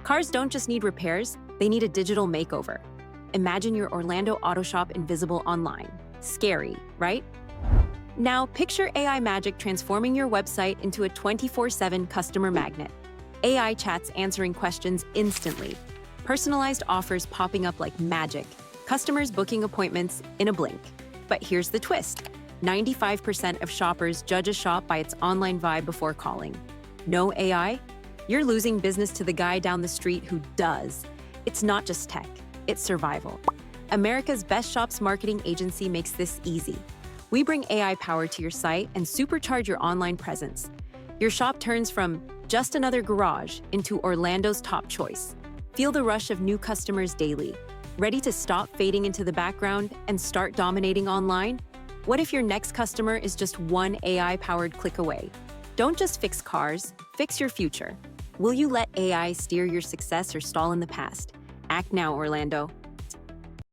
Cars don't just need repairs, they need a digital makeover. Imagine your Orlando auto shop invisible online. Scary, right? Now, picture AI magic transforming your website into a 24/7 customer magnet. AI chats answering questions instantly. Personalized offers popping up like magic. Customers booking appointments in a blink. But here's the twist. 95% of shoppers judge a shop by its online vibe before calling. No AI? You're losing business to the guy down the street who does. It's not just tech, it's survival. America's Best Shops marketing agency makes this easy. We bring AI power to your site and supercharge your online presence. Your shop turns from just another garage into Orlando's top choice. Feel the rush of new customers daily. Ready to stop fading into the background and start dominating online? What if your next customer is just one AI-powered click away? Don't just fix cars, fix your future. Will you let AI steer your success or stall in the past? Act now, Orlando.